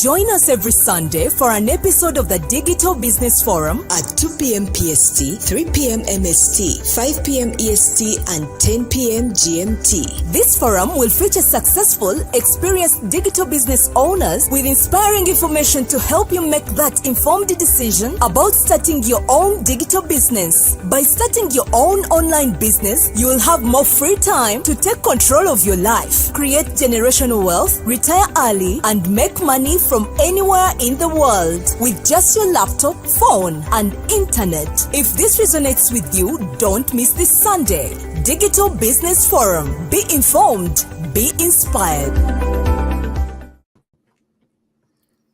Join us every Sunday for an episode of the Digital Business Forum at 2 p.m. PST, 3 p.m. MST, 5 p.m. EST, and 10 p.m. GMT. This forum will feature successful, experienced digital business owners with inspiring information to help you make that informed decision about starting your own digital business. By starting your own online business, you will have more free time to take control of your life, create generational wealth, retire early, and make money from anywhere in the world with just your laptop, phone, and internet. If this resonates with you, don't miss this Sunday. Digital Business Forum. Be informed, be inspired.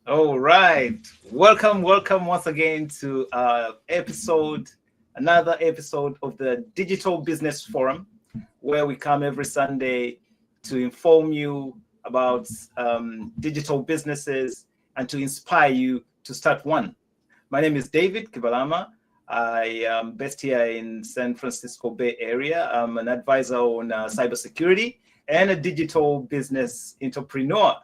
All right. Welcome once again to another episode of the Digital Business Forum, where we come every Sunday to inform you about digital businesses and to inspire you to start one. My name is David Kibalama. I am based here in San Francisco Bay Area. I'm an advisor on cybersecurity and a digital business entrepreneur.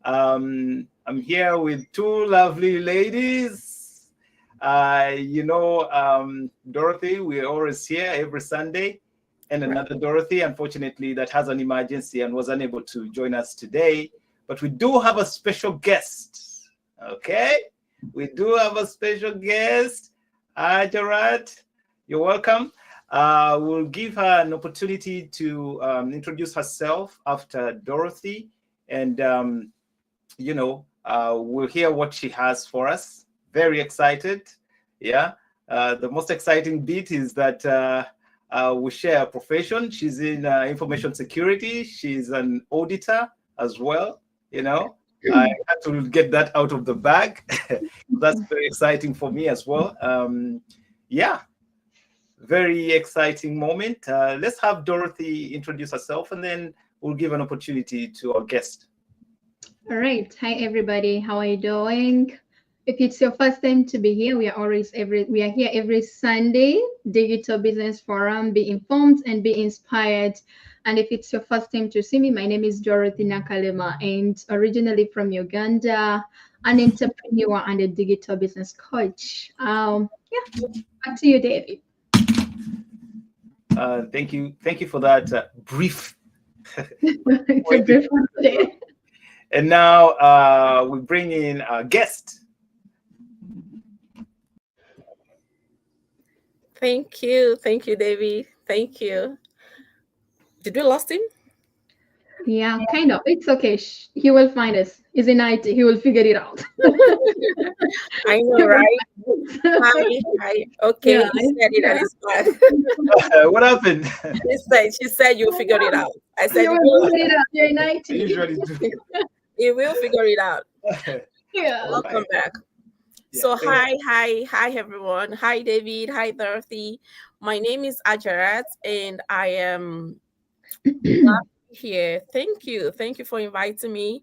I'm here with two lovely ladies. Dorothy, we're always here every Sunday. And another Dorothy, unfortunately, that has an emergency and was unable to join us today. But we do have a special guest. Okay? We do have a special guest. Arajat, you're welcome. We'll give her an opportunity to introduce herself after Dorothy. And, we'll hear what she has for us. Very excited. Yeah. The most exciting bit is that we share a profession. She's in information security. She's an auditor as well. I had to get that out of the bag. That's very exciting for me as well. Very exciting moment. Let's have Dorothy introduce herself, and then we'll give an opportunity to our guest. All right. Hi, everybody. How are you doing? If it's your first time to be here, we are here every Sunday, Digital Business Forum. Be informed and be inspired. And if it's your first time to see me, my name is Dorothy Nakalema, and originally from Uganda, an entrepreneur and a digital business coach. Back to you, David. Thank you for that brief. It's a brief one today. And now we bring in our guest. Thank you, David. Thank you. Did we lost him? Yeah, kind of. It's okay. He will find us. He's in IT. He will figure it out. I know, right? Hi. Okay, yeah, he said it at his class. What happened? She said you'll figure it out. I said you will figure it out. You're in IT. I usually do. He will figure it out. Yeah. Welcome back. So hi everyone. Hi David. Hi Dorothy. My name is Arajat, and I am here. Thank you for inviting me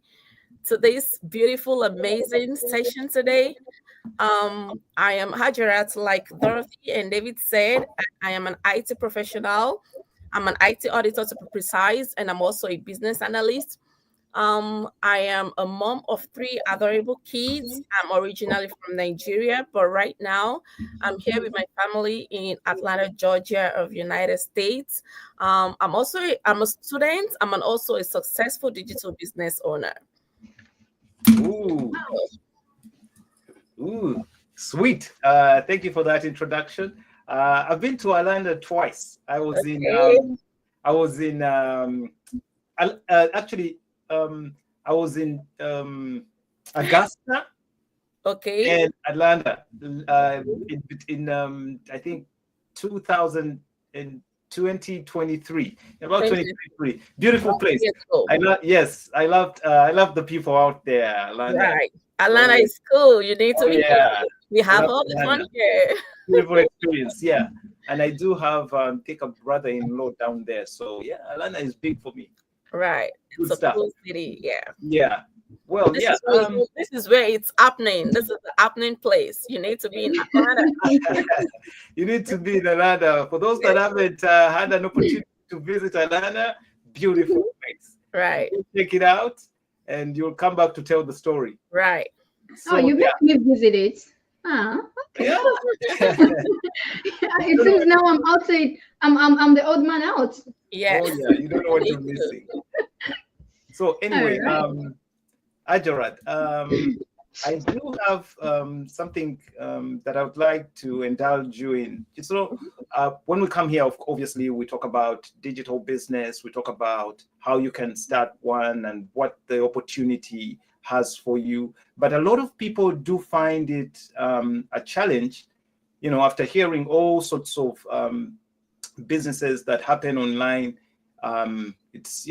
to this beautiful, amazing session today. I am Arajat, like Dorothy and David said. I am an IT professional. I'm an IT auditor to be precise, and I'm also a business analyst. I am a mom of 3 adorable kids. I'm originally from Nigeria, but right now I'm here with my family in Atlanta, Georgia of United States. I'm a student. I'm also a successful digital business owner. Ooh, sweet. Thank you for that introduction. I've been to Atlanta twice. I was in Augusta, and Atlanta in I think 2023. About 2023. Beautiful place. I love the people out there. Atlanta. Right. Atlanta is cool. You need to be careful. We have all the fun here. Beautiful experience, yeah. And I do have take a brother-in-law down there. So yeah, Atlanta is big for me. Right. Good it's stuff. A cool city, yeah. Yeah. Well, this yeah. This is where it's happening. This is the happening place. You need to be in Atlanta. You need to be in Atlanta. For those that haven't had an opportunity to visit Atlanta, beautiful place. Right. Check it out. and you'll come back to tell the story. Right. So, you make me visit it. Okay. yeah. It seems now I'm outside. I'm the odd man out. Yes. Oh yeah, you don't know what you're missing. So anyway, All Ajarat, I do have something that I would like to indulge you in. So when we come here, obviously we talk about digital business, we talk about how you can start one and what the opportunity has for you. But a lot of people do find it a challenge, after hearing all sorts of businesses that happen online. It's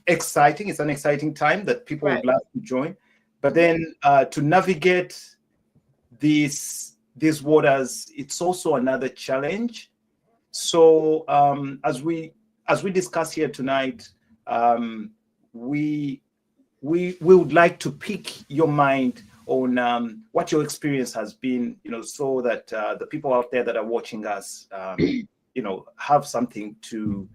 exciting. It's an exciting time that people would like to join, but then to navigate these waters, it's also another challenge. So as we discuss here tonight, we would like to pick your mind on what your experience has been, so that the people out there that are watching us, have something to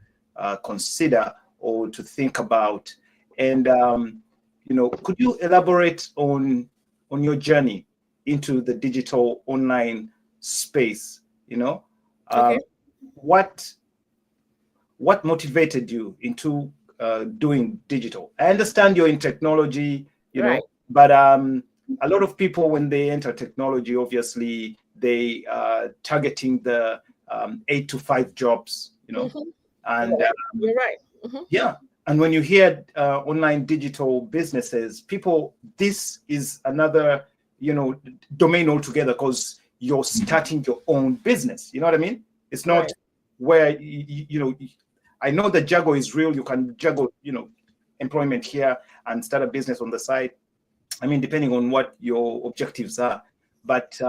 consider or to think about. And could you elaborate on your journey into the digital online space? Okay. What motivated you into doing digital? I understand you're in technology, but a lot of people, when they enter technology, obviously they are targeting the 8 to 5 jobs, and you're right. Yeah. And when you hear online digital businesses, this is another, domain altogether, because you're starting your own business. You know what I mean? It's not where, I know the juggle is real. You can juggle, employment here and start a business on the side. I mean, depending on what your objectives are. But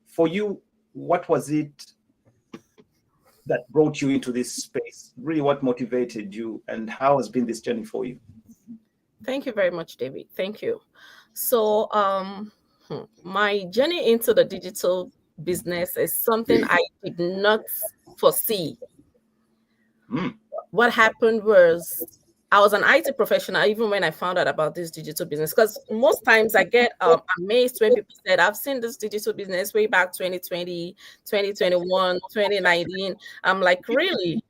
for you, what was it that brought you into this space? Really, what motivated you, and how has been this journey for you? Thank you very much, David. Thank you. So my journey into the digital business is something I did not foresee. What happened was, I was an IT professional even when I found out about this digital business, because most times I get amazed when people said, I've seen this digital business way back 2020, 2021, 2019. I'm like, really?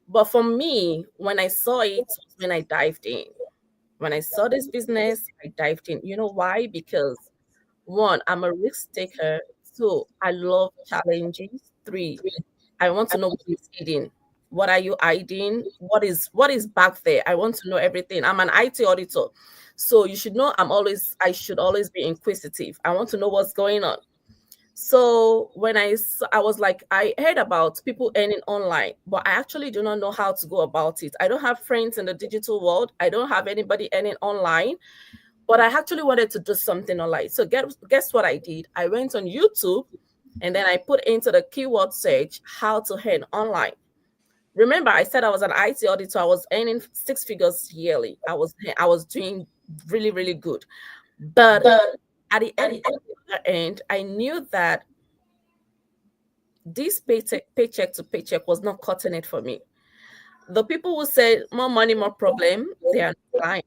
But for me, when I saw it, when I dived in. When I saw this business, I dived in. You know why? Because 1, I'm a risk taker. 2, I love challenges. 3, I want to know what is hidden. What are you hiding? What is back there? I want to know everything. I'm an IT auditor. So you should know I should always be inquisitive. I want to know what's going on. So when I was like, I heard about people earning online, but I actually do not know how to go about it. I don't have friends in the digital world. I don't have anybody earning online, but I actually wanted to do something online. So guess what I did? I went on YouTube, and then I put into the keyword search, how to earn online. Remember, I said I was an IT auditor. I was earning 6 figures yearly. I was doing really, really good. But at the end, I knew that this paycheck to paycheck was not cutting it for me. The people who said more money, more problem, they are lying.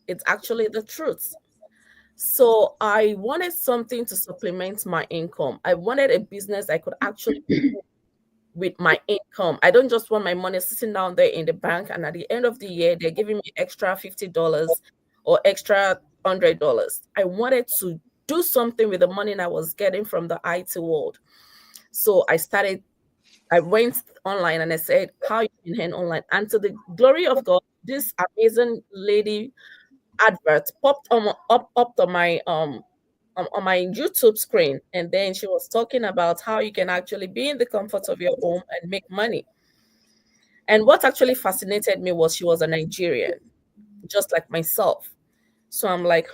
It's actually the truth. So I wanted something to supplement my income. I wanted a business I could actually with my income. I don't just want my money sitting down there in the bank, and at the end of the year, they're giving me extra $50 or extra $100. I wanted to do something with the money I was getting from the IT world. So I went online and I said, how you can earn online. And to the glory of God, this amazing lady advert popped up on my YouTube screen, and then she was talking about how you can actually be in the comfort of your home and make money. And what actually fascinated me was she was a Nigerian, just like myself. So I'm like,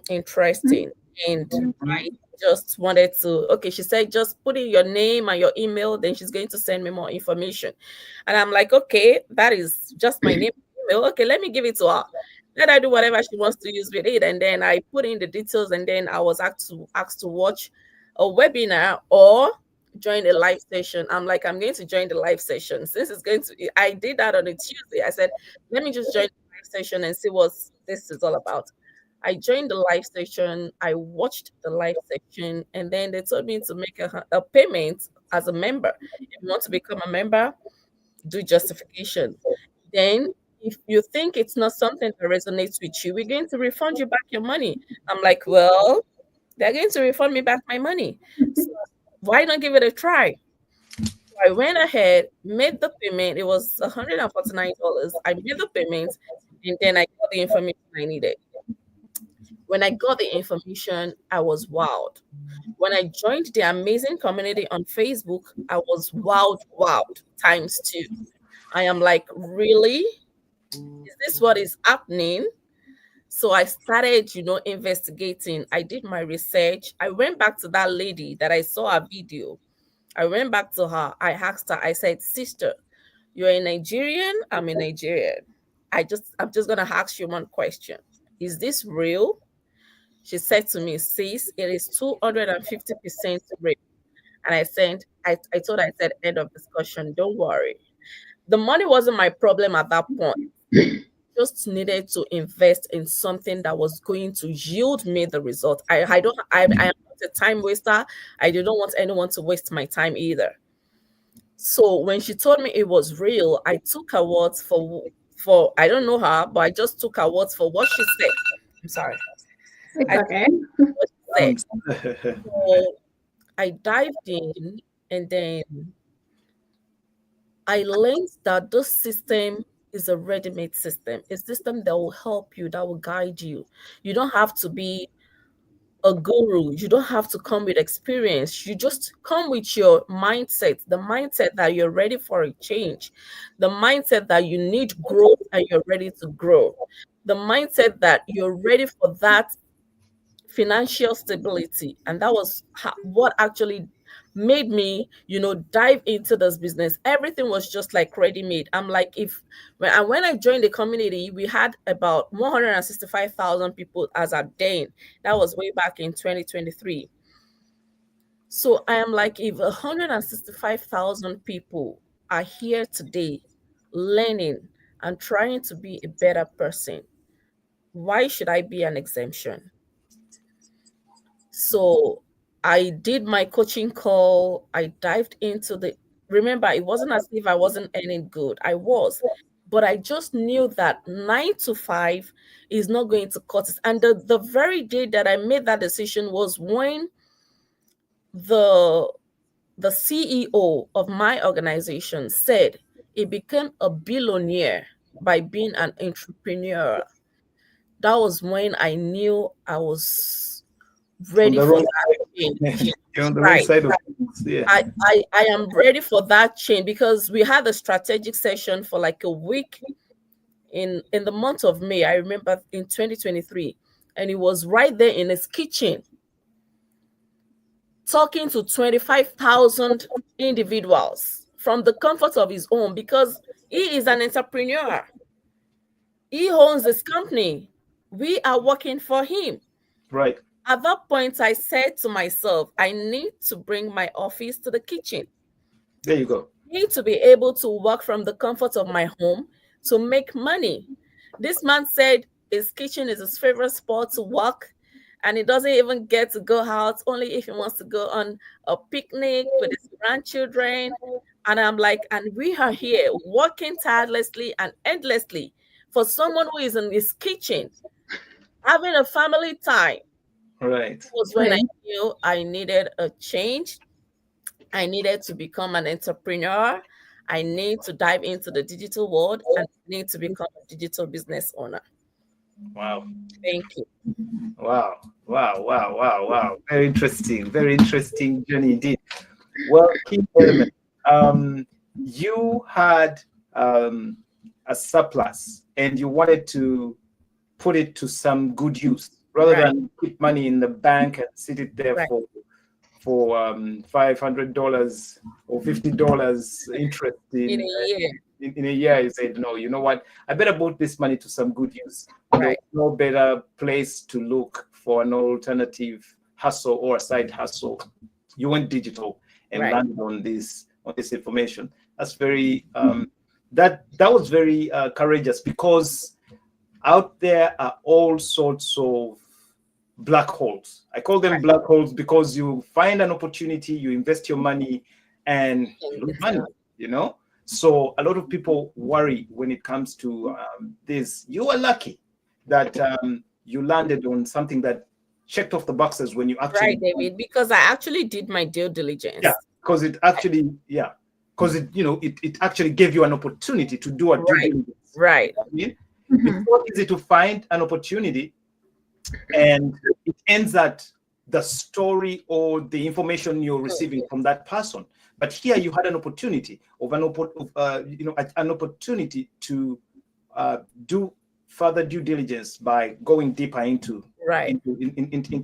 interesting. And I just wanted to, okay, she said, just put in your name and your email, then she's going to send me more information. And I'm like, okay, that is just my name and email. Okay, let me give it to her. Let her do whatever she wants to use with it. And then I put in the details, and then I was asked to watch a webinar or join a live session. I'm like, I'm going to join the live session. Since it's going to, I did that on a Tuesday. I said, let me just join the live session and see what this is all about. I joined the live session. I watched the live session, and then they told me to make a payment as a member. If you want to become a member, do justification. Then, if you think it's not something that resonates with you, we're going to refund you back your money. I'm like, well, they're going to refund me back my money. So why not give it a try? I went ahead, made the payment. It was $149. I made the payment, and then I got the information I needed. When I got the information, I was wowed. When I joined the amazing community on Facebook, I was wowed times two. I am like, really? Is this what is happening? So I started, investigating. I did my research. I went back to that lady that I saw a video. I went back to her. I asked her, I said, sister, you're a Nigerian? I'm a Nigerian. I'm just gonna ask you one question. Is this real? She said to me, sis, it is 250% real. And I told her, I said, end of discussion, don't worry. The money wasn't my problem at that point. Just needed to invest in something that was going to yield me the result. I am not a time waster. I didn't want anyone to waste my time either. So when she told me it was real, I took her words for I don't know her, but I just took her words for what she said. I'm sorry. It's okay. What she said. So I dived in, and then I learned that this system is a ready-made system. A system that will help you, that will guide you. You don't have to be a guru. You don't have to come with experience. You just come with your mindset, the mindset that you're ready for a change, the mindset that you need growth and you're ready to grow, the mindset that you're ready for that financial stability. And that was what actually made me, dive into this business. Everything was just like ready-made. I'm like, when I joined the community, we had about 165,000 people as a day. That was way back in 2023. So I am like, if 165,000 people are here today learning and trying to be a better person, why should I be an exemption? So I did my coaching call. I dived into remember, it wasn't as if I wasn't earning good. I was, but I just knew that 9 to 5 is not going to cut it. And the very day that I made that decision was when the CEO of my organization said he became a billionaire by being an entrepreneur. That was when I knew I was ready for that change. You're on the Right. right side of things. Yeah. I am ready for that change because we had a strategic session for like a week in the month of May. I remember in 2023, and he was right there in his kitchen talking to 25,000 individuals from the comfort of his home because he is an entrepreneur. He owns this company. We are working for him. Right. At that point, I said to myself, I need to bring my office to the kitchen. There you go. I need to be able to work from the comfort of my home to make money. This man said his kitchen is his favorite spot to work, and he doesn't even get to go out, only if he wants to go on a picnic with his grandchildren. And I'm like, and we are here working tirelessly and endlessly for someone who is in his kitchen, having a family time. Right. It was when I knew I needed a change. I needed to become an entrepreneur. I need to dive into the digital world and need to become a digital business owner. Wow. Thank you. Wow. Very interesting journey indeed. Well, key element. You had a surplus and you wanted to put it to some good use rather than keep money in the bank and sit it there for $500 or $50 interest in a year. In a year. You said, no, you know what? I better put this money to some good use. There's no better place to look for an alternative hustle or a side hustle. You went digital and landed on this information. That's very that was very courageous because Out there are all sorts of black holes. I call them black holes because you find an opportunity, you invest your money, and you lose money, you know? So a lot of people worry when it comes to this. You are lucky that you landed on something that checked off the boxes when you actually. Right, David, because I actually did my due diligence. Yeah, because it actually, because it actually gave you an opportunity to do a due diligence. Right. I mean, it's not easy to find an opportunity, and it ends at the story or the information you're receiving from that person. But here you had an opportunity of an opportunity to do further due diligence by going deeper into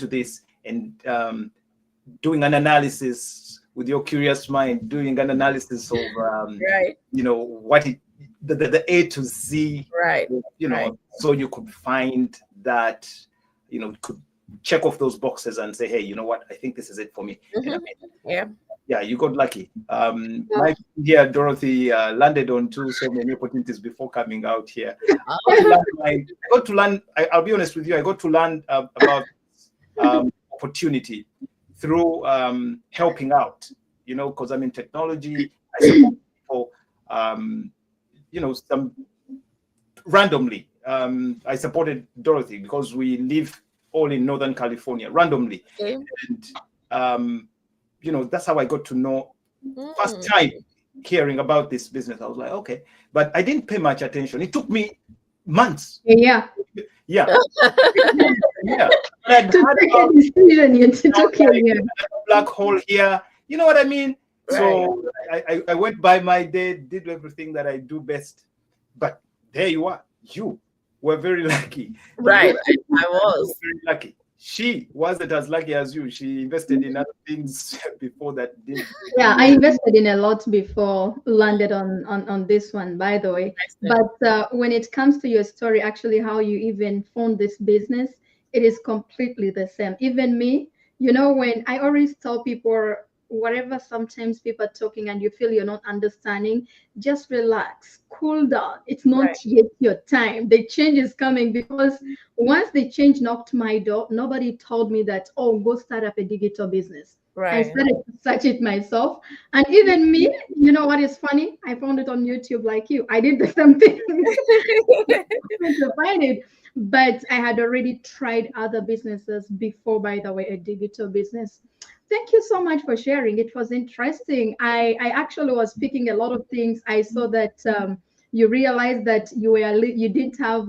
this and doing an analysis with your curious mind, doing an analysis of what the A to Z, so you could find that, could check off those boxes and say, hey, you know what, I think this is it for me. Yeah, you got lucky. My dear Dorothy landed on so many opportunities before coming out here. I got to learn, I'll be honest with you, I got to learn about opportunity through helping out, because I'm in technology. I support people, some randomly. I supported Dorothy because we live all in Northern California, randomly. And, that's how I got to know, first time hearing about this business. I was like, okay, but I didn't pay much attention. It took me months. Yeah. And to take a decision, it took you. Black hole here. You know what I mean? Right. So I went by my day, did everything that I do best. But there you are. You were very lucky. Right. I was very lucky. She wasn't as lucky as you. She invested in other things before that. Yeah, I invested in a lot before landed on this one, by the way. But when it comes to your story, actually how you even found this business, it is completely the same. Even me, when I always tell people, whatever sometimes people are talking and you feel you're not understanding, just relax, cool down. It's not yet your time. The change is coming, because once the change knocked my door, nobody told me that, oh, go start up a digital business. I started to search it myself. And even me, you know what is funny? I found it on YouTube like you. I did the same thing to find it. But I had already tried other businesses before, by the way, a digital business. Thank you so much for sharing. It was interesting. I actually was picking a lot of things. I saw that you realized that you didn't have,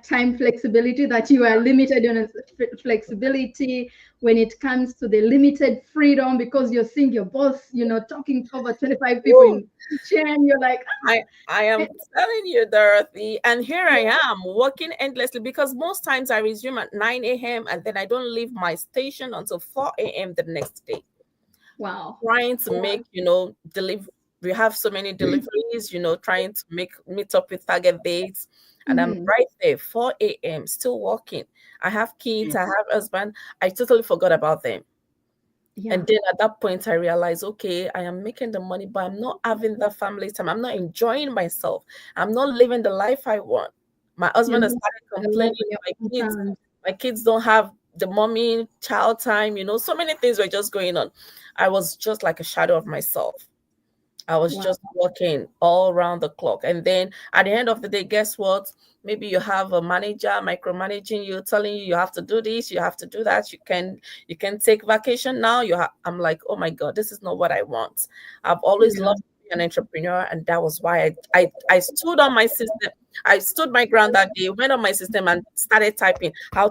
time flexibility, that you are limited on flexibility when it comes to the limited freedom, because you're seeing your boss, talking to over 25 people in the kitchen. You're like, I am telling you, Dorothy, and here I am working endlessly, because most times I resume at 9 a.m. and then I don't leave my station until 4 a.m. the next day. Wow. Trying to make, we have so many deliveries, trying to meet up with target dates. And I'm right there, 4 a.m., still working. I have kids, I have husband. I totally forgot about them. Yeah. And then at that point, I realized, okay, I am making the money, but I'm not having that family time. I'm not enjoying myself. I'm not living the life I want. My husband has started complaining. My kids don't have the mommy, child time, so many things were just going on. I was just like a shadow of myself. I was just working all around the clock. And then at the end of the day, guess what? Maybe you have a manager micromanaging you, telling you have to do this, you have to do that. You can take vacation now. I'm like, oh my God, this is not what I want. I've always loved to be an entrepreneur. And that was why I stood on my system. I stood my ground that day, went on my system and started typing how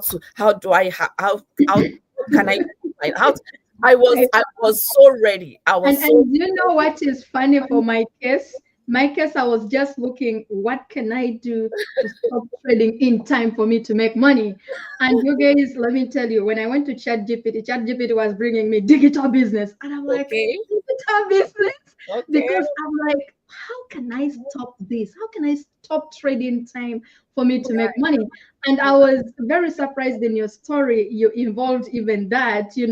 can I was so ready. And you know what is funny for my case? My case, I was just looking, what can I do to stop trading in time for me to make money? And you guys, let me tell you, when I went to ChatGPT was bringing me digital business. And I'm like, digital business? Because I'm like, how can I stop this? How can I stop trading time for me to make money? And I was very surprised in your story. You involved even that, you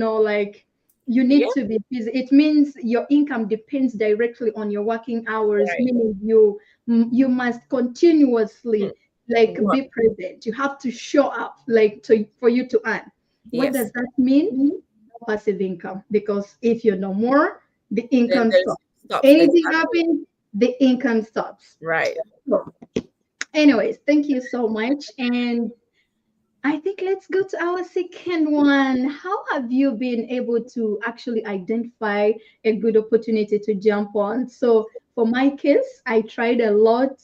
need to be busy. It means your income depends directly on your working hours, meaning you must continuously like be present. You have to show up, like for you to earn. What does that mean? Passive income. Because if you're no more, the income stops. Anything happens, the income stops. Right. So, anyways, thank you so much. And I think let's go to our second one. How have you been able to actually identify a good opportunity to jump on? So for my case, I tried a lot.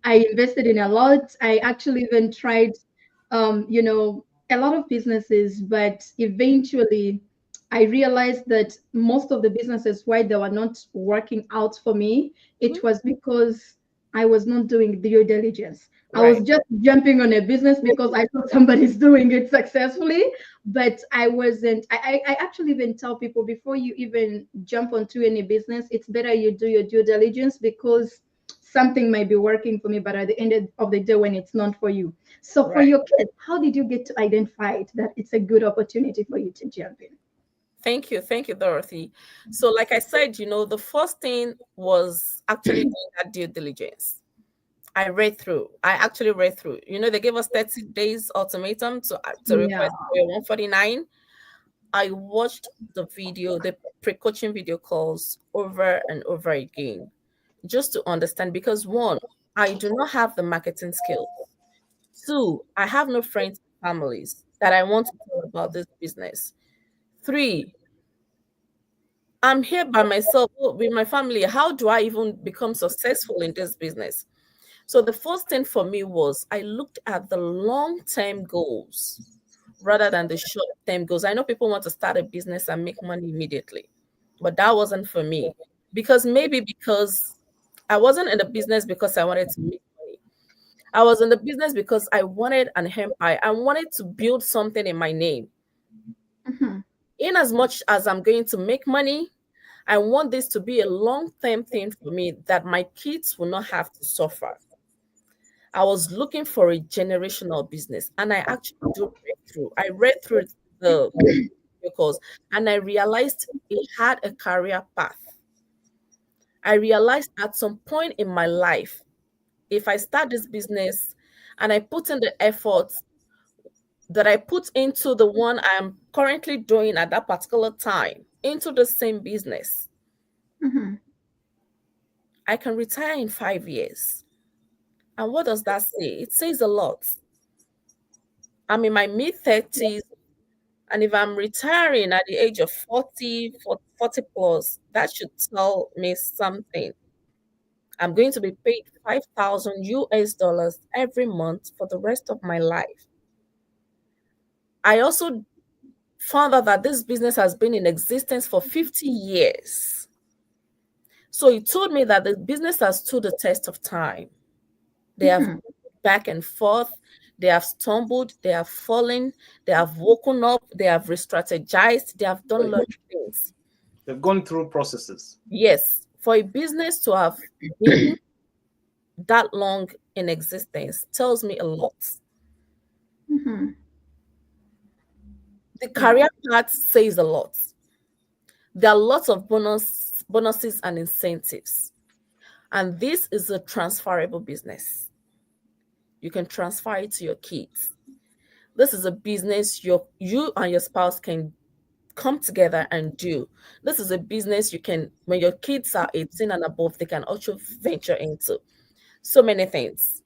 I invested in a lot. I actually even tried, a lot of businesses, but eventually I realized that most of the businesses, why they were not working out for me, it was because I was not doing due diligence. I was just jumping on a business because I thought somebody's doing it successfully, but I wasn't. I actually even tell people before you even jump onto any business, it's better you do your due diligence because something might be working for me, but at the end of the day, when it's not for you. So for your kids, how did you get to identify it that it's a good opportunity for you to jump in? Thank you, Dorothy. So, like I said, the first thing was actually doing that due diligence. I actually read through. They gave us 30 days ultimatum to request for 149. I watched the pre-coaching video calls over and over again, just to understand, because one, I do not have the marketing skills. Two, I have no friends and families that I want to tell about this business. Three, I'm here by myself with my family. How do I even become successful in this business? So the first thing for me was I looked at the long-term goals rather than the short-term goals. I know people want to start a business and make money immediately, but that wasn't for me. Because I wasn't in the business because I wanted to make money. I was in the business because I wanted an empire. I wanted to build something in my name. In as much as I'm going to make money, I want this to be a long-term thing for me that my kids will not have to suffer. I was looking for a generational business, and I actually I read through the vehicles, and I realized it had a career path. I realized at some point in my life, if I start this business and I put in the effort that I put into the one I'm currently doing at that particular time, into the same business, I can retire in 5 years. And what does that say? It says a lot. I'm in my mid-30s, and if I'm retiring at the age of 40 plus, that should tell me something. I'm going to be paid 5,000 US dollars every month for the rest of my life. I also found out that this business has been in existence for 50 years. So it told me that the business has stood the test of time. They have back and forth, they have stumbled, they have fallen, they have woken up, they have re-strategized, they have done a lot of things. They've gone through processes. Yes. For a business to have been that long in existence tells me a lot. The career path says a lot. There are lots of bonuses and incentives. And this is a transferable business. You can transfer it to your kids. This is a business you and your spouse can come together and do. This is a business you can, when your kids are 18 and above, they can also venture into. So many things.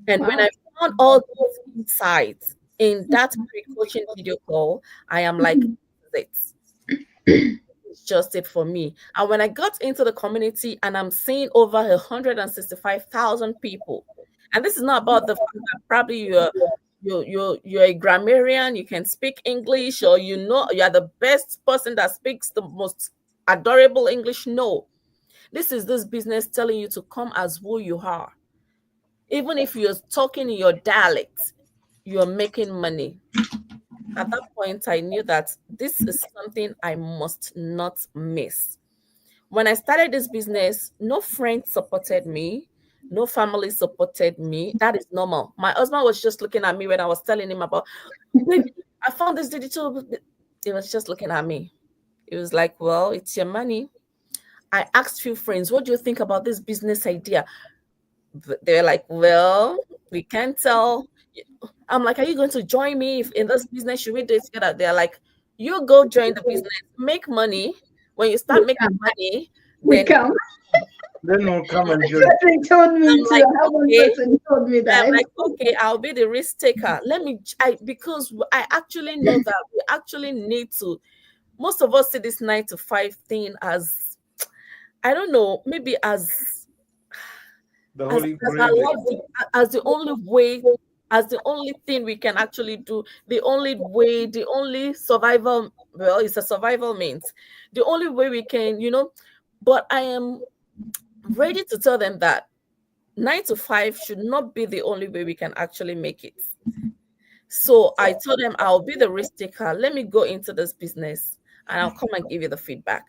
And when I found all those insights in that pre-coaching video call, I am like, it's just it for me. And when I got into the community and I'm seeing over 165,000 people, and this is not about the fact that probably you're a grammarian, you can speak English, or you are the best person that speaks the most adorable English. No, this is this business telling you to come as who you are. Even if you're talking in your dialect, you're making money. At that point, I knew that this is something I must not miss. When I started this business, no friends supported me. No family supported me. That is normal. My husband was just looking at me when I was telling him about, I found this digital. He was just looking at me. He was like, well, it's your money. I asked few friends, what do you think about this business idea? they're like, well, we can't tell. I'm like, are you going to join me in this business? Should we do it together? They're like, you go join the business, make money. When you start making money, we then come. Then we'll come and join. They told me I'm to. like, One okay. person told me that. I'm like, okay, I'll be the risk taker. Because I actually know that we actually need to. Most of us see this 9 to 5 thing as, I don't know, maybe as The holy as the only way, as the only thing we can actually do, the only way, the only survival. Well, it's a survival means the only way we can, But I am ready to tell them that 9 to 5 should not be the only way we can actually make it. So I told them I'll be the risk taker. Let me go into this business and I'll come and give you the feedback.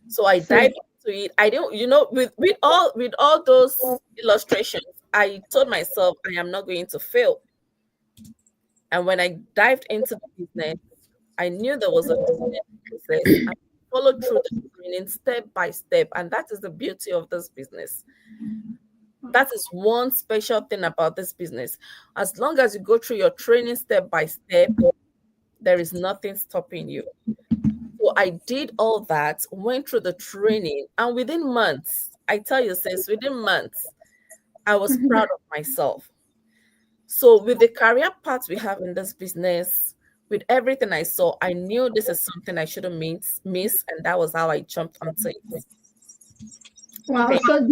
So I dived into it. I don't, with all those illustrations, I told myself I am not going to fail. And when I dived into the business, I knew there was a process. I followed through the training step by step, and that is the beauty of this business. That is one special thing about this business. As long as you go through your training step by step, there is nothing stopping you. So I did all that, went through the training, and within months, I tell you, sis, within months, I was proud of myself. So with the career path we have in this business, with everything I saw, I knew this is something I shouldn't miss, and that was how I jumped onto it. Wow. So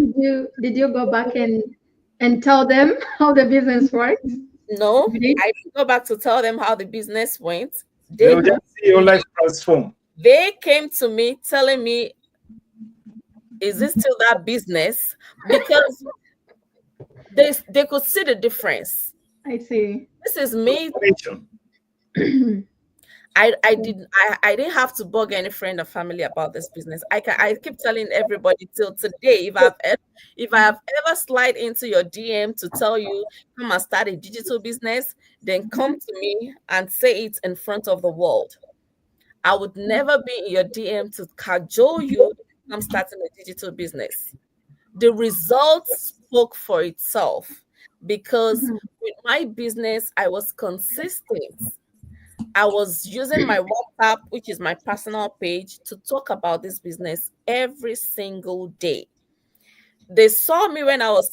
did you go back and tell them how the business works? No, I didn't go back to tell them how the business went. They will just see your life transform. They came to me telling me, is this still that business? Because they could see the difference. I see. This is me. I didn't have to bug any friend or family about this business. I keep telling everybody till today, if I have ever slide into your DM to tell you come and start a digital business, then come to me and say it in front of the world. I would never be in your DM to cajole you to come starting a digital business. The results spoke for itself because with my business, I was consistent. I was using my WhatsApp, which is my personal page, to talk about this business every single day. They saw me when I was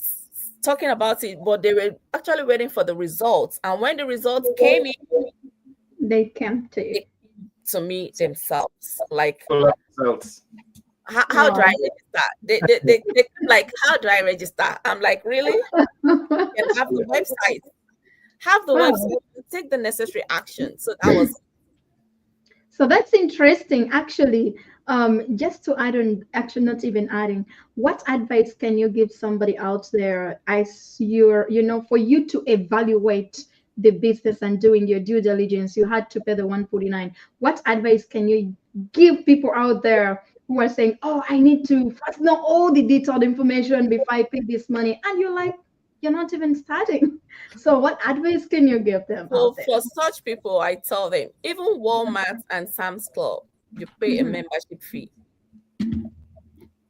talking about it, but they were actually waiting for the results. And when the results came in, they came to you. To me themselves. Like, results. How do I register? They like, how do I register? I'm like, really? You can have the website. Have the website, take the necessary action. So that's interesting. Actually, just to add on, actually not even adding, what advice can you give somebody out there as you're, for you to evaluate the business and doing your due diligence? You had to pay the $149. What advice can you give people out there who are saying, oh, I need to first know all the detailed information before I pay this money? And you're like, you're not even starting. So what advice can you give them? So for such people, I tell them, even Walmart and Sam's Club, you pay a membership fee.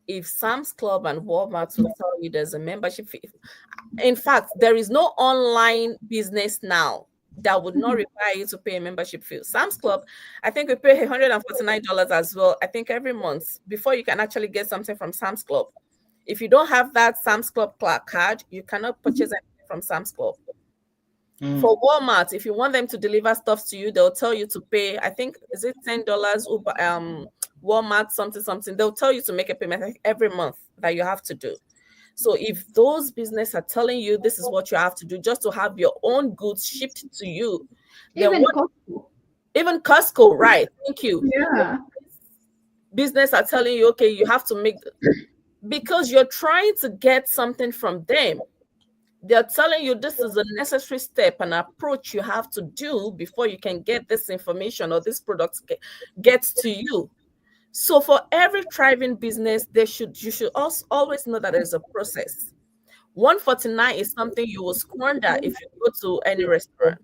If Sam's Club and Walmart will tell you there's a membership fee, in fact, there is no online business now that would not require you to pay a membership fee. Sam's Club, I think we pay $149 as well, I think every month, before you can actually get something from Sam's Club. If you don't have that Sam's Club card, you cannot purchase anything from Sam's Club. For Walmart, if you want them to deliver stuff to you, they'll tell you to pay, I think, is it $10? Walmart something. They'll tell you to make a payment every month that you have to do. So if those businesses are telling you this is what you have to do just to have your own goods shipped to you, even Costco, right? Thank you. Yeah. Business are telling you, okay, you have to make, because you're trying to get something from them. They're telling you this is a necessary step and approach you have to do before you can get this information or this product gets to you. So for every thriving business, you should also always know that there's a process. $149 is something you will squander if you go to any restaurant.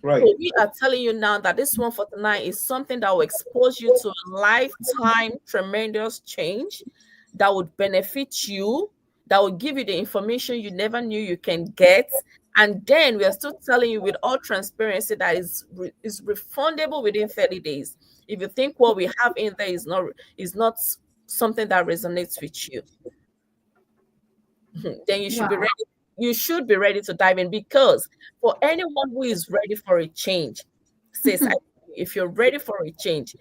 Right. So we are telling you now that this $149 is something that will expose you to a lifetime tremendous change that would benefit you, that will give you the information you never knew you can get. And then we are still telling you with all transparency that is refundable within 30 days. If you think what we have in there is not something that resonates with you, then you should be ready. You should be ready to dive in, because for anyone who is ready for a change, says if you're ready for a change,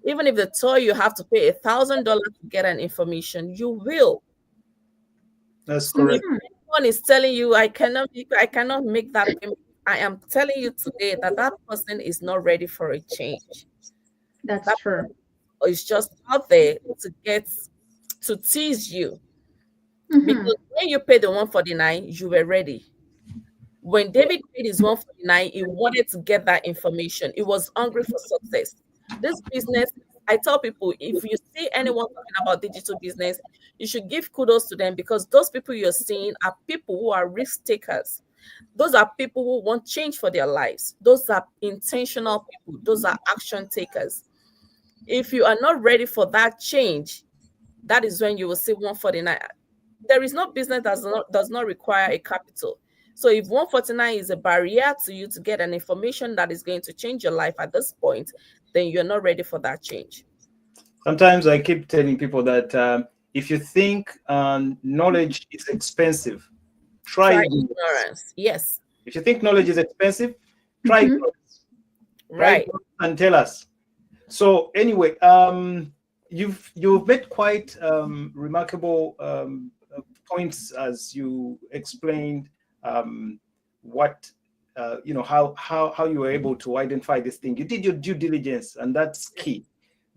even if they tell you have to pay $1,000 to get an information, you will. That's correct. If anyone is telling you I cannot make that payment, I am telling you today that person is not ready for a change. That's true. It's just out there to tease you. Because when you paid the 149, you were ready. When David paid his 149, he wanted to get that information. He was hungry for success. This business, I tell people, if you see anyone talking about digital business, you should give kudos to them, because those people you're seeing are people who are risk takers. Those are people who want change for their lives. Those are intentional people. Those are action takers. If you are not ready for that change, that is when you will see 149. There is no business that does not require a capital. So if 149 is a barrier to you to get an information that is going to change your life at this point, then you're not ready for that change. Sometimes I keep telling people that if you think knowledge is expensive, try ignorance. Yes. If you think knowledge is expensive, try ignorance. Right. And tell us. So anyway, you've made quite remarkable points as you explained what how you were able to identify this thing. You did your due diligence, and that's key.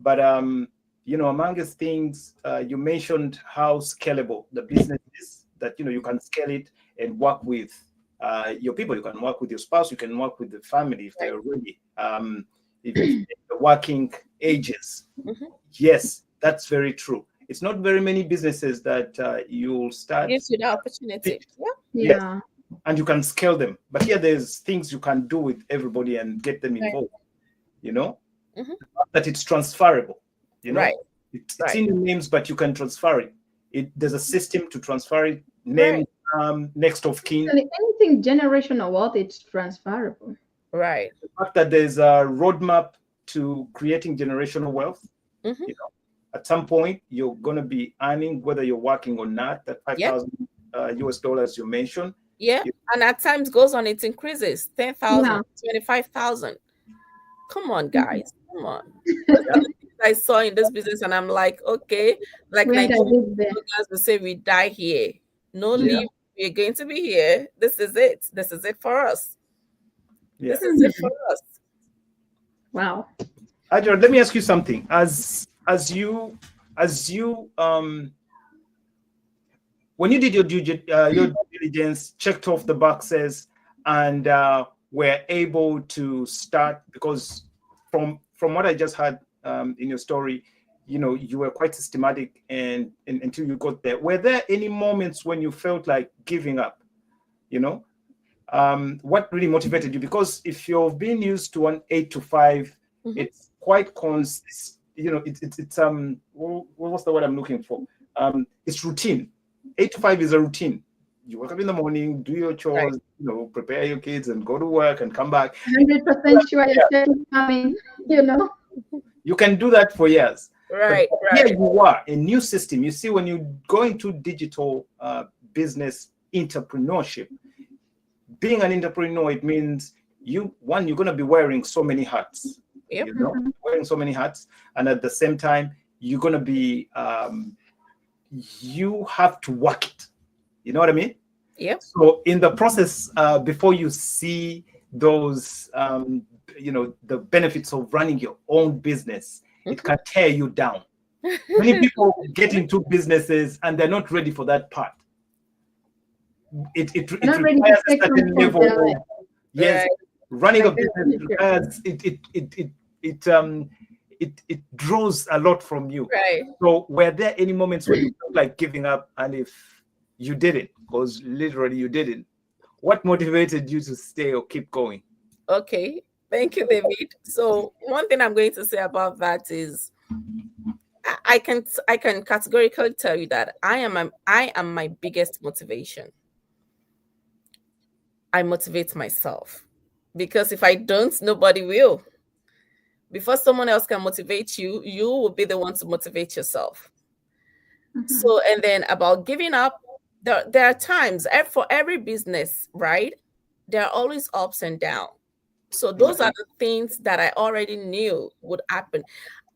But amongst things, you mentioned how scalable the business is, that you can scale it and work with your people. You can work with your spouse, you can work with the family if they're ready. If the working ages. Yes, that's very true. It's not very many businesses that you'll start. Gives you the opportunity. Yeah. Yes. And you can scale them. But here there's things you can do with everybody and get them involved. That it's transferable. Right. It's in your names, but you can transfer it. There's a system to transfer it. Name, next of kin. Anything generational wealth, it's transferable. Right. The fact that there's a roadmap to creating generational wealth. At some point you're going to be earning, whether you're working or not, that $5,000 US dollars you mentioned. Yeah. And at times goes on, it increases 10,000, 25,000. Come on, guys. Come on. I saw in this business, and I'm like, okay, like Nigerian guys will say, we die here. No leave. We're going to be here. This is it. This is it for us. Yeah. This is it for us. Wow. Arajat, let me ask you something. As you when you did your due diligence, checked off the boxes, and were able to start, because from what I just heard in your story, you were quite systematic and until you got there. Were there any moments when you felt like giving up? What really motivated you? Because if you've been used to an 8 to 5, it's quite it's what's the word I'm looking for? It's routine. 8 to 5 is a routine. You wake up in the morning, do your chores, prepare your kids, and go to work and come back. 100% sure you're coming. You can do that for years. Right. Here you are, a new system. You see, when you go into digital business entrepreneurship, being an entrepreneur, it means you're going to be wearing so many hats. Wearing so many hats, and at the same time, you're going to be you have to work it. You know what I mean? Yeah. So in the process, before you see those, the benefits of running your own business, it can tear you down. Many people get into businesses and they're not ready for that part. It requires a certain level of, yes, running a business requires it draws a lot from you. Right. So were there any moments when you felt like giving up, and if you didn't, because literally you didn't, what motivated you to stay or keep going? Okay, thank you, David. So one thing I'm going to say about that is I can categorically tell you that I am my biggest motivation. I motivate myself, because if I don't, nobody will. Before someone else can motivate you, you will be the one to motivate yourself. So, and then about giving up, there are times for every business, right? There are always ups and downs. So those are the things that I already knew would happen.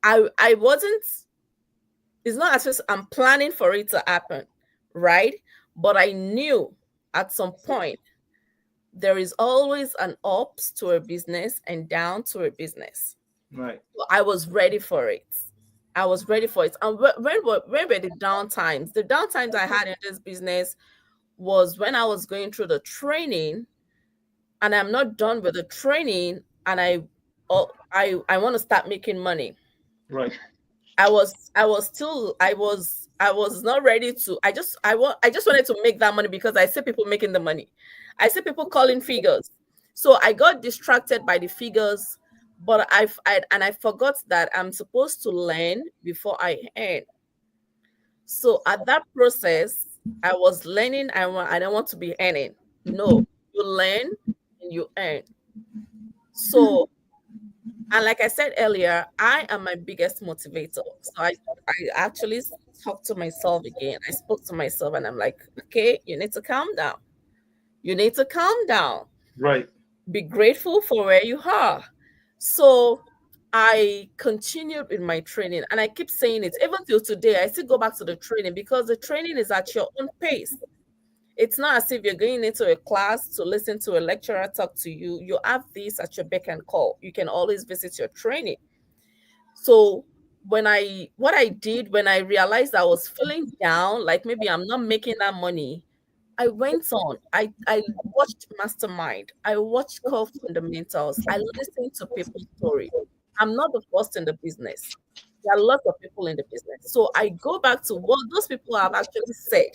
I wasn't, it's not as if I'm planning for it to happen, right? But I knew at some point there is always an ups to a business and down to a business. Right. So I was ready for it. I was ready for it. And when were the downtimes? The downtimes I had in this business was when I was going through the training, and I'm not done with the training, and I want to start making money. Right. I was not ready to. I just wanted to make that money because I see people making the money. I see people calling figures. So I got distracted by the figures, but I forgot that I'm supposed to learn before I earn. So at that process, I was learning. I don't want to be earning. No, you learn and you earn. So, and like I said earlier, I am my biggest motivator. So I actually talked to myself again. I spoke to myself and I'm like, okay, you need to calm down. You need to calm down. Right. Be grateful for where you are. So I continued with my training, and I keep saying it even till today. I still go back to the training because the training is at your own pace. It's not as if you're going into a class to listen to a lecturer talk to you. You have this at your beck and call. You can always visit your training. So what I did when I realized I was feeling down, like maybe I'm not making that money, I went on. I watched Mastermind. I watched Core Fundamentals. I listened to people's story. I'm not the first in the business. There are lots of people in the business. So I go back to what those people have actually said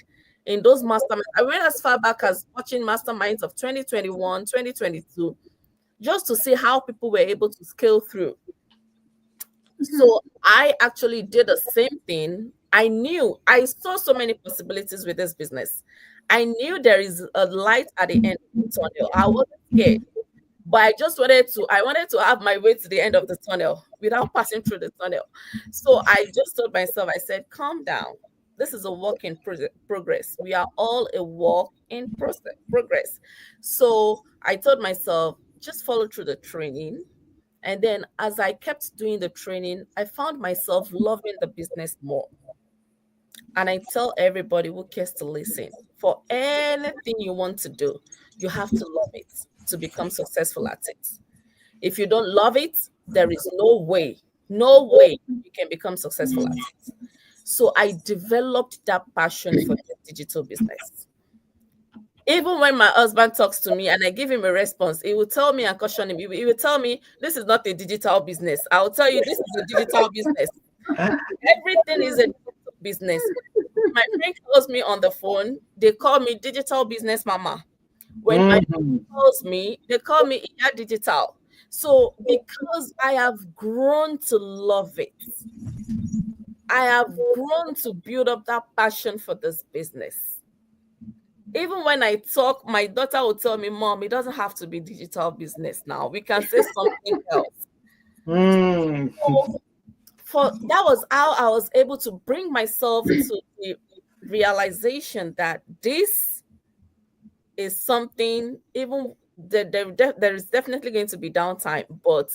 in those masterminds. I went as far back as watching masterminds of 2021, 2022, just to see how people were able to scale through. So I actually did the same thing. I saw so many possibilities with this business. I knew there is a light at the end of the tunnel. I wasn't scared, but I wanted to have my way to the end of the tunnel without passing through the tunnel. So I just told myself, I said, calm down. This is a work in progress. We are all a work in progress. So I told myself, just follow through the training. And then as I kept doing the training, I found myself loving the business more. And I tell everybody who cares to listen, for anything you want to do, you have to love it to become successful at it. If you don't love it, there is no way you can become successful at it. So I developed that passion for the digital business. Even when my husband talks to me and I give him a response, he will tell me and caution him. He will tell me, this is not a digital business. I will tell you, this is a digital business. Everything is a digital business. My friend calls me on the phone. They call me digital business mama. When my friend calls me, they call me Iya Digital. So because I have grown to love it, I have grown to build up that passion for this business. Even when I talk, my daughter will tell me, Mom, it doesn't have to be digital business now. We can say something else. So that was how I was able to bring myself to the realization that this is something, even there is definitely going to be downtime, but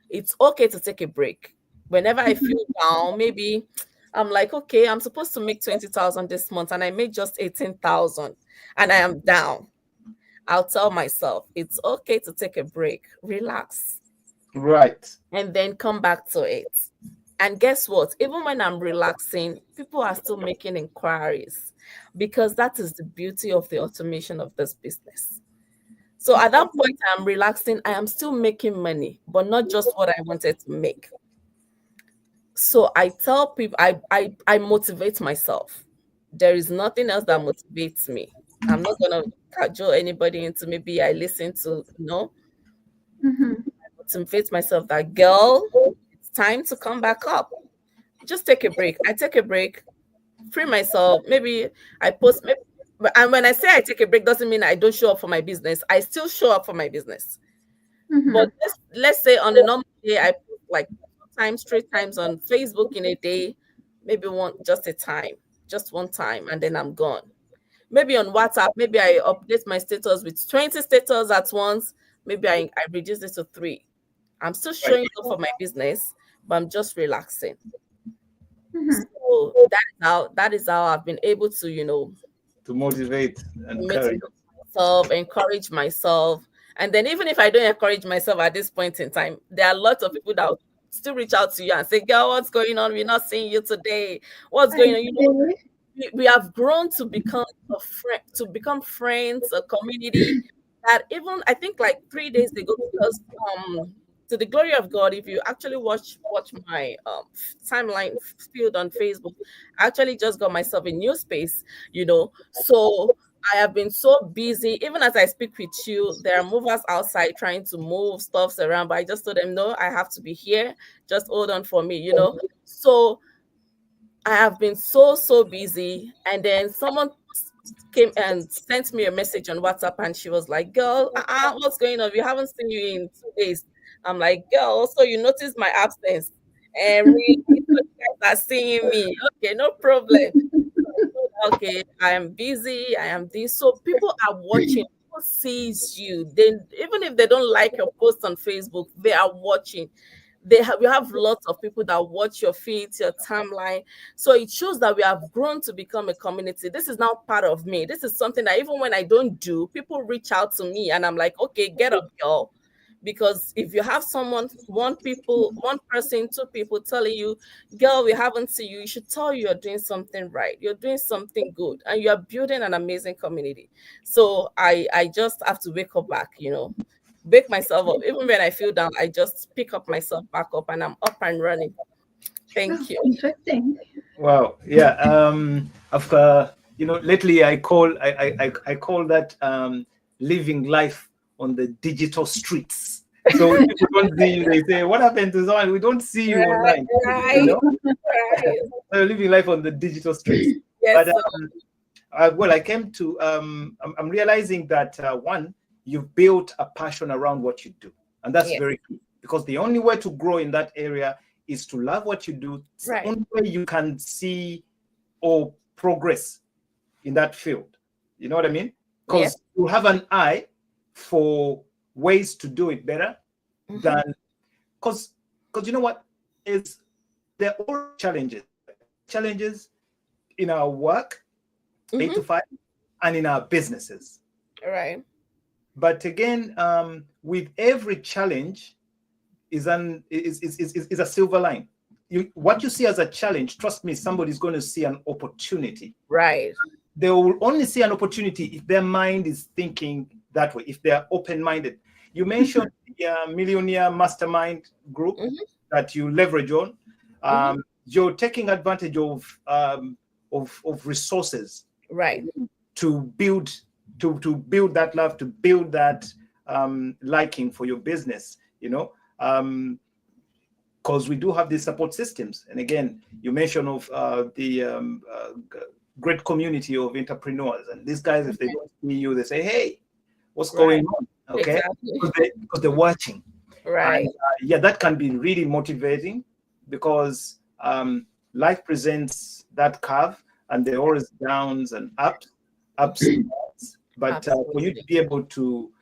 it's okay to take a break. Whenever I feel down, maybe I'm like, okay, I'm supposed to make 20,000 this month and I made just 18,000 and I am down. I'll tell myself it's okay to take a break, relax. Right. And then come back to it. And guess what? Even when I'm relaxing, people are still making inquiries because that is the beauty of the automation of this business. So at that point, I'm relaxing. I am still making money, but not just what I wanted to make. So I tell people, I motivate myself. There is nothing else that motivates me. I'm not going to cajole anybody into maybe I listen to, no. I motivate myself that, girl, it's time to come back up. just take a break. I take a break, free myself. Maybe I post. Maybe, and when I say I take a break, doesn't mean I don't show up for my business. I still show up for my business. But let's say on a normal day, I post like 2 times, 3 times on Facebook in a day, maybe just one time, and then I'm gone. Maybe on WhatsApp, maybe I update my status with 20 status at once. Maybe I reduce it to 3. I'm still showing up for my business, but I'm just relaxing. So that is how I've been able to, to motivate and motivate myself, encourage myself. And then even if I don't encourage myself at this point in time, there are lots of people that will still reach out to you and say, "Girl, what's going on? We're not seeing you today. What's going on?" We have grown to become friends, a community that even I think like 3 days ago, because to the glory of God, if you actually watch my timeline field on Facebook, I actually just got myself a new space, so I have been so busy. Even as I speak with you, there are movers outside trying to move stuffs around, but I just told them, no, I have to be here. Just hold on for me, So I have been so busy. And then someone came and sent me a message on WhatsApp, and she was like, "Girl, what's going on? We haven't seen you in 2 days." I'm like, "Girl, so you noticed my absence, and really, you guys are seeing me. Okay, no problem. Okay, I am busy. I am this." So people are watching. People sees you. Then even if they don't like your post on Facebook, they are watching. We have lots of people that watch your feeds, your timeline. So it shows that we have grown to become a community. This is now part of me. This is something that even when I don't do, people reach out to me and I'm like, okay, get up, y'all. Because if you have one person, 2 people telling you, "Girl, we haven't seen you," you should tell you're doing something right. You're doing something good and you're building an amazing community. So I just have to wake up back, wake myself up. Even when I feel down, I just pick up myself back up and I'm up and running. Thank you. Interesting. Wow. Yeah. Lately I call that living life on the digital streets. So if people don't see you, they say, "What happened to someone? We don't see you online." Right. So living life on the digital streets. Yes, but I came to I'm realizing that one, you've built a passion around what you do, and that's very key, because the only way to grow in that area is to love what you do. It's the only way you can see or progress in that field. You know what I mean? Because you have an eye for ways to do it better than, because you know what is, there are all challenges in our work, 8 to 5, and in our businesses. Right. But again, with every challenge is a silver line. What you see as a challenge, trust me, somebody's going to see an opportunity. Right. They will only see an opportunity if their mind is thinking that way, if they're open-minded. You mentioned the Millionaire Mastermind group that you leverage on. You're taking advantage of resources, right, to build that love, to build that liking for your business. Because we do have these support systems. And again, you mentioned of the great community of entrepreneurs, and these guys, if they don't see you, they say, "Hey, what's going on?" Okay, because they're watching. Right. And, that can be really motivating, because life presents that curve, and there are always downs and ups and downs. But for you to be able to,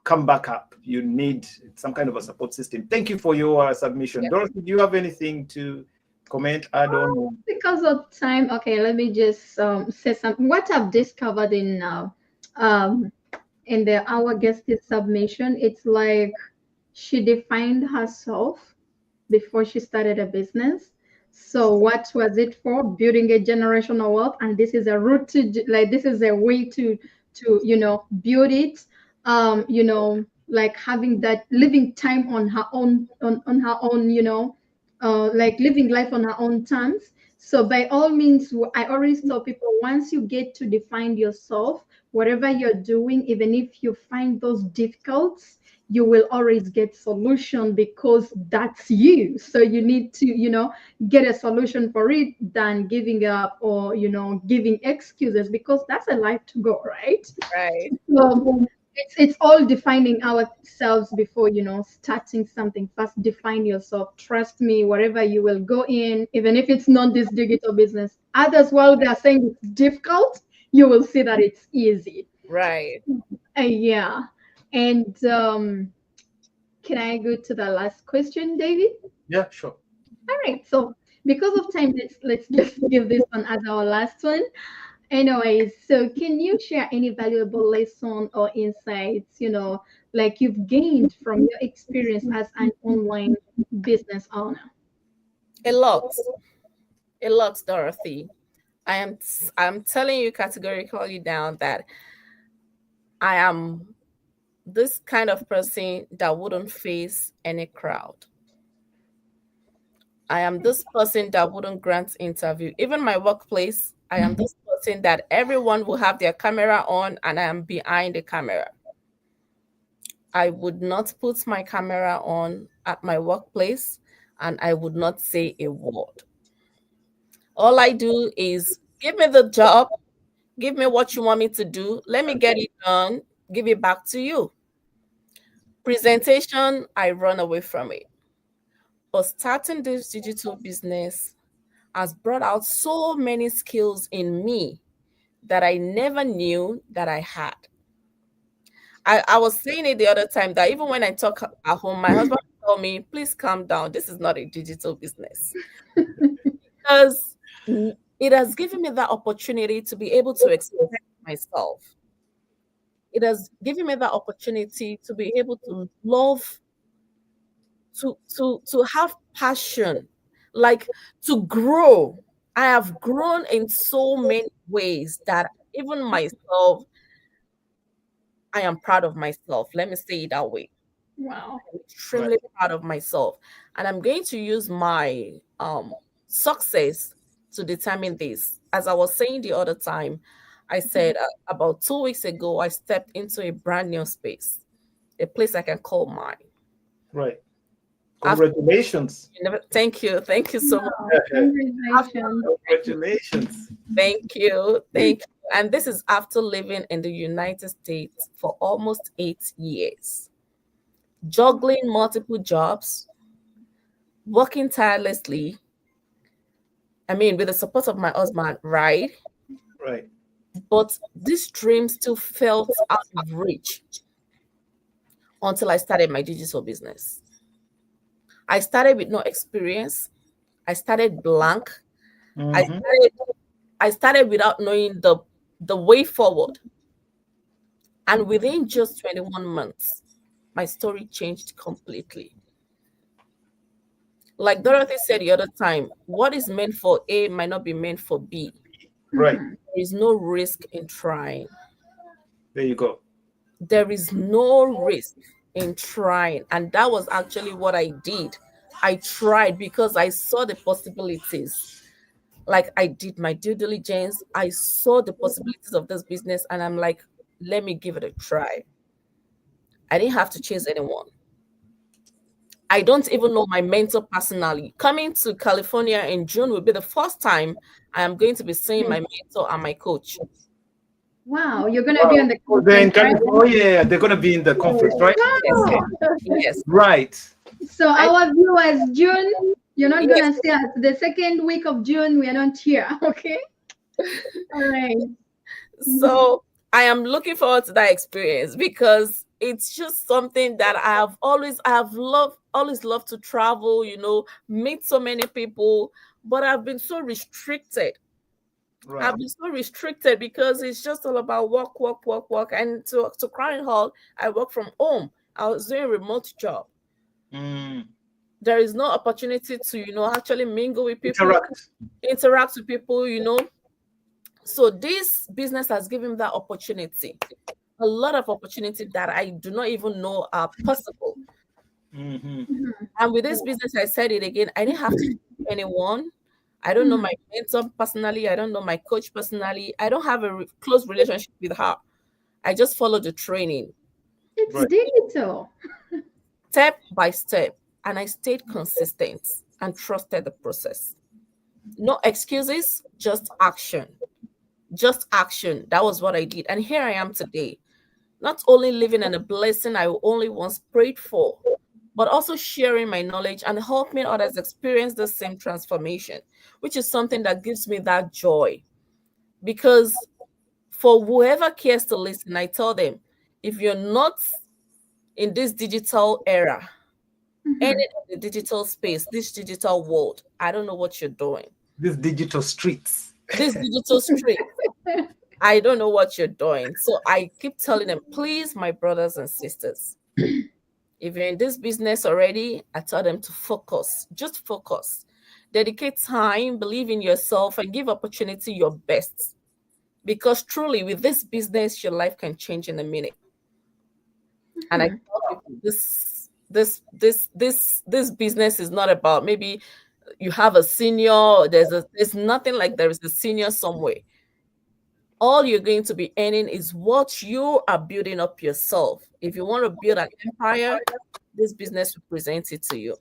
come back up, you need some kind of a support system. Thank you for your submission. Dorothy, do you have anything to comment, add on? Because of time, okay, let me just say something. What I've discovered in our guest's submission, it's like she defined herself before she started a business. So what was it for? Building a generational wealth, and this is a route to, like, this is a way to build it. Like having that, living time on her own, on her own, like living life on her own terms. So by all means, I always tell people, once you get to define yourself, whatever you're doing, even if you find those difficult, you will always get solution because that's you. So you need to, get a solution for it than giving up or, giving excuses, because that's a life to go, right? Right. So it's all defining ourselves before, starting something. First, define yourself. Trust me, wherever you will go in, even if it's not this digital business, others, while they are saying it's difficult, you will see that it's easy. Right. Yeah. And can I go to the last question, David? Yeah, sure. All right. So because of time, let's just give this one as our last one. Anyways, so can you share any valuable lesson or insights, like you've gained from your experience as an online business owner? A lot. A lot, Dorothy. I'm telling you categorically down that I am this kind of person that wouldn't face any crowd. I am this person that wouldn't grant interview. Even my workplace, I am this person that everyone will have their camera on and I am behind the camera. I would not put my camera on at my workplace and I would not say a word. All I do is give me the job, give me what you want me to do, let me get it done, give it back to you. Presentation, I run away from it. But starting this digital business has brought out so many skills in me that I never knew that I had. I was saying it the other time that even when I talk at home, my husband told me, please calm down. This is not a digital business. Because it has given me that opportunity to be able to express myself. It has given me that opportunity to be able to love, to have passion, like to grow. I have grown in so many ways that even myself, I am proud of myself. Let me say it that way. Wow. I'm extremely proud of myself. And I'm going to use my success to determine this. As I was saying the other time, I said about 2 weeks ago, I stepped into a brand new space, a place I can call mine. Right. Congratulations. Thank you. Thank you so much. Congratulations. Congratulations. Thank you. Thank you. And this is after living in the United States for almost 8 years, juggling multiple jobs, working tirelessly. I mean, with the support of my husband, right? Right. But this dream still felt out of reach until I started my digital business. I started with no experience. I started blank. Mhm. I started without knowing the way forward. And within just 21 months, my story changed completely. Like Dorothy said the other time, what is meant for A might not be meant for B. Right. There is no risk in trying. There you go. There is no risk in trying. And that was actually what I did. I tried because I saw the possibilities. Like I did my due diligence. I saw the possibilities of this business and I'm like, let me give it a try. I didn't have to chase anyone. I don't even know my mentor personally. Coming to California in June will be the first time I am going to be seeing my mentor and my coach. Wow, you're gonna be on the They're in conference, right? California. Yeah, they're gonna be in the conference, right? Wow. Yes. Right. So our viewers, June, you're not Yes. gonna see us. The second week of June, we are not here. Okay. All right. So I am looking forward to that experience because it's just something that I have always loved to travel, meet so many people, but I've been so restricted. Right. I've been so restricted because it's just all about work, work, work, work. And to Crying Hall, I work from home. I was doing a remote job. Mm. There is no opportunity to, actually mingle with people, interact with people, So this business has given me that opportunity, a lot of opportunity that I do not even know are possible. Mm-hmm. And with this business, I said it again, I didn't have to choose anyone. I don't know my mentor personally. I don't know my coach personally. I don't have a close relationship with her. I just followed the training. It's Right. digital. Step by step, and I stayed consistent and trusted the process. No excuses, just action. Just action. That was what I did. And here I am today, not only living in a blessing I only once prayed for, but also sharing my knowledge and helping others experience the same transformation, which is something that gives me that joy. Because for whoever cares to listen, I tell them, if you're not in this digital era, any of the digital space, this digital world, I don't know what you're doing. These digital streets. This digital street, I don't know what you're doing. So I keep telling them, please, my brothers and sisters, if you're in this business already, I tell them to focus, just focus. Dedicate time, believe in yourself, and give opportunity your best. Because truly, with this business, your life can change in a minute. And I tell people, this business is not about maybe you have a senior. There's nothing like there is a senior somewhere. All you're going to be earning is what you are building up yourself. If you want to build an empire, this business will present it to you.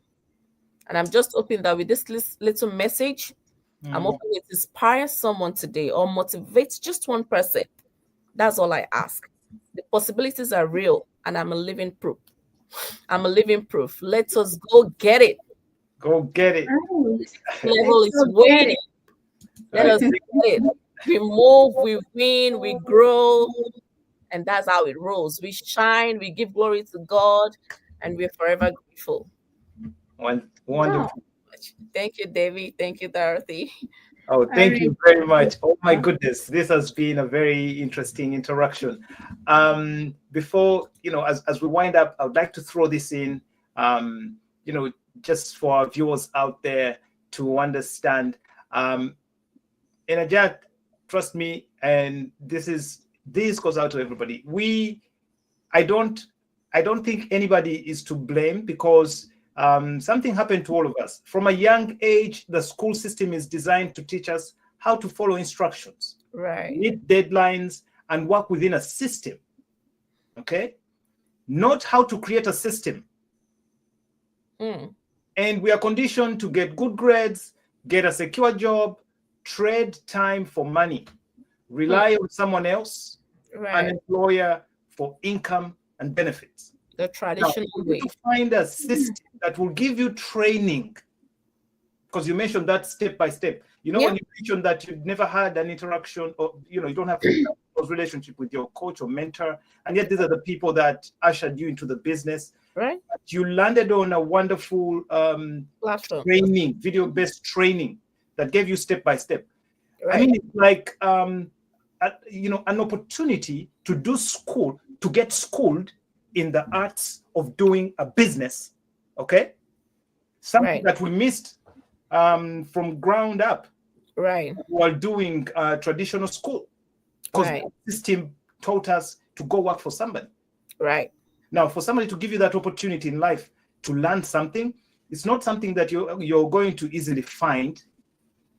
And I'm just hoping that with this little message, I'm hoping it inspires someone today or motivates just one person. That's all I ask. The possibilities are real, and I'm a living proof. I'm a living proof. Let us go get it. Go get it. Level is waiting. Let us get it. We move, we win, we grow, and that's how it rolls. We shine, we give glory to God, and we're forever grateful. Wonderful. Thank you, David. Thank you, Dorothy. Oh, thank you very much. Oh my goodness, this has been a very interesting interaction. Before, as we wind up, I would like to throw this in, just for our viewers out there to understand. Arajat, trust me, and this goes out to everybody. I don't think anybody is to blame, because something happened to all of us. From a young age, the school system is designed to teach us how to follow instructions, right, meet deadlines, and work within a system. Okay, not how to create a system. And we are conditioned to get good grades, get a secure job, trade time for money, rely on someone else, an employer, for income and benefits. The traditional way. To find a system that will give you training, because you mentioned that step by step. When you mentioned that you've never had an interaction, or you don't have a close relationship with your coach or mentor, and yet these are the people that ushered you into the business. Right. You landed on a wonderful training, video-based training that gave you step by step. Right. I mean, it's like an opportunity to get schooled in the arts of doing a business. Okay, something that we missed from ground up. Right. While doing traditional school, because the system taught us to go work for somebody. Right. Now, for somebody to give you that opportunity in life to learn something, it's not something that you're going to easily find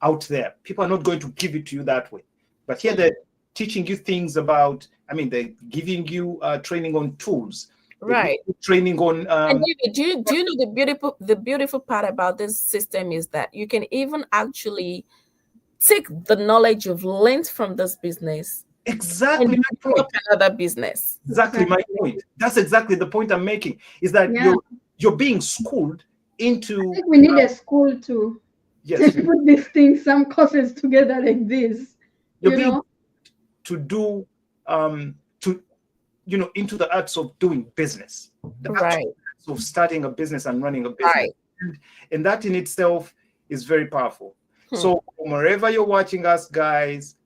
out there. People are not going to give it to you that way. But here they're teaching you things about, they're giving you training on tools. Right. Training on. And do you know the beautiful part about this system is that you can even actually take the knowledge you've learned from this business. Exactly. And up another business. Exactly my point. That's exactly the point I'm making. Is that you're being schooled into. I think we need a school to put these things, some courses together like this. You're being to do into the arts of doing business, the arts of starting a business and running a business, and that in itself is very powerful. So from wherever you're watching us, guys,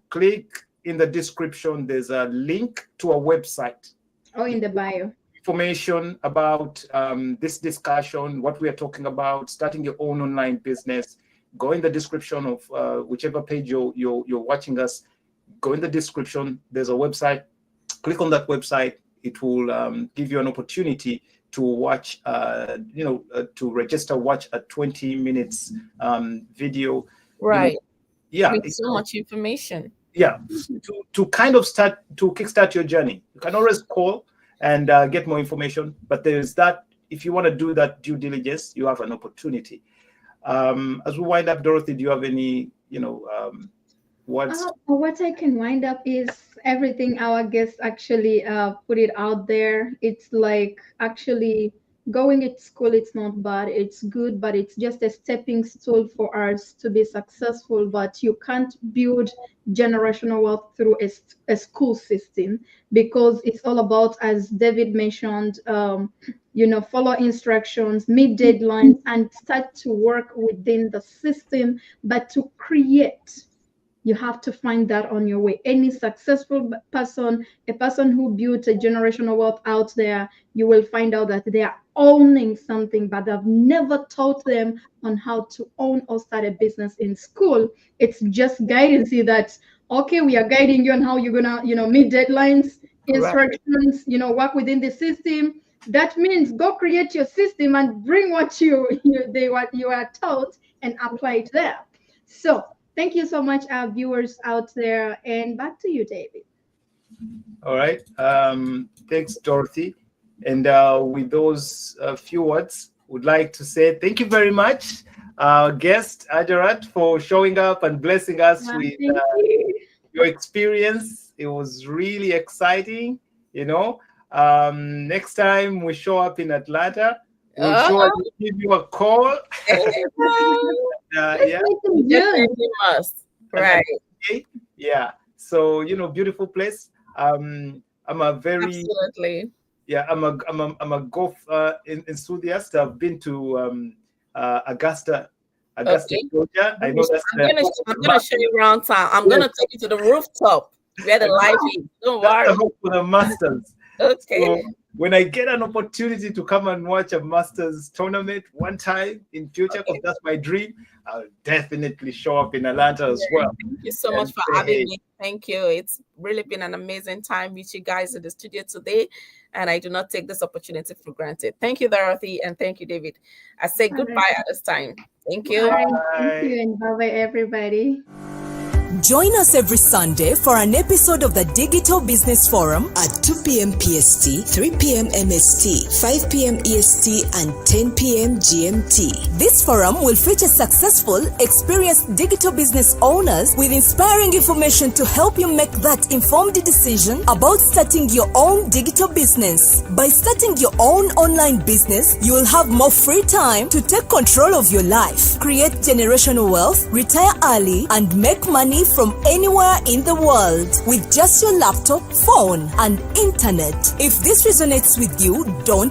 click in the description. There's a link to a website. Oh, in the bio. Information about this discussion, what we are talking about, starting your own online business. Go in the description of whichever page you're watching us. Go in the description. There's a website. Click on that website. It will give you an opportunity to watch, to register, watch a 20 minutes video. Right. With so much information. to kind of start to kickstart your journey. You can always call and get more information, but there's that. If you want to do that due diligence, you have an opportunity. As we wind up, Dorothy, do you have any, what I can wind up is everything our guests actually put it out there. It's like actually going at school, it's not bad, it's good, but it's just a stepping stone for us to be successful. But you can't build generational wealth through a school system, because it's all about, as David mentioned, follow instructions, meet deadlines, and start to work within the system. But to create, you have to find that on your way. Any successful person, a person who built a generational wealth out there, you will find out that they are owning something, but I've never taught them on how to own or start a business in school. It's just guidance that, okay, we are guiding you on how you're gonna, meet deadlines, instructions, work within the system. That means go create your system and bring what you are taught and apply it there. So thank you so much, our viewers out there, and back to you, David. All right. Thanks, Dorothy. And with those few words, would like to say thank you very much, our guest, Arajat, for showing up and blessing us with your experience. It was really exciting, Next time we show up in Atlanta, we'll sure give you a call. Right. Yeah. So, beautiful place. I'm a very I'm a golf enthusiast. I've been to Augusta, Georgia. I know that's I'm gonna show you around town. I'm gonna take you to the rooftop where the light is. Don't worry. That's the hope for the Masters. Okay. So when I get an opportunity to come and watch a Masters tournament one time in future, because that's my dream, I'll definitely show up in Atlanta as well. Thank you so much for having me. Thank you. It's really been an amazing time with you guys in the studio today, and I do not take this opportunity for granted. Thank you, Dorothy, and thank you, David. I say goodbye at this time. Thank you. Bye. Thank you, and bye-bye, everybody. Join us every Sunday for an episode of the Digital Business Forum at 2 p.m. PST, 3 p.m. MST, 5 p.m. EST, and 10 p.m. GMT. This forum will feature successful, experienced digital business owners with inspiring information to help you make that informed decision about starting your own digital business. By starting your own online business, you will have more free time to take control of your life, create generational wealth, retire early, and make money from anywhere in the world with just your laptop, phone, and internet. If this resonates with you, don't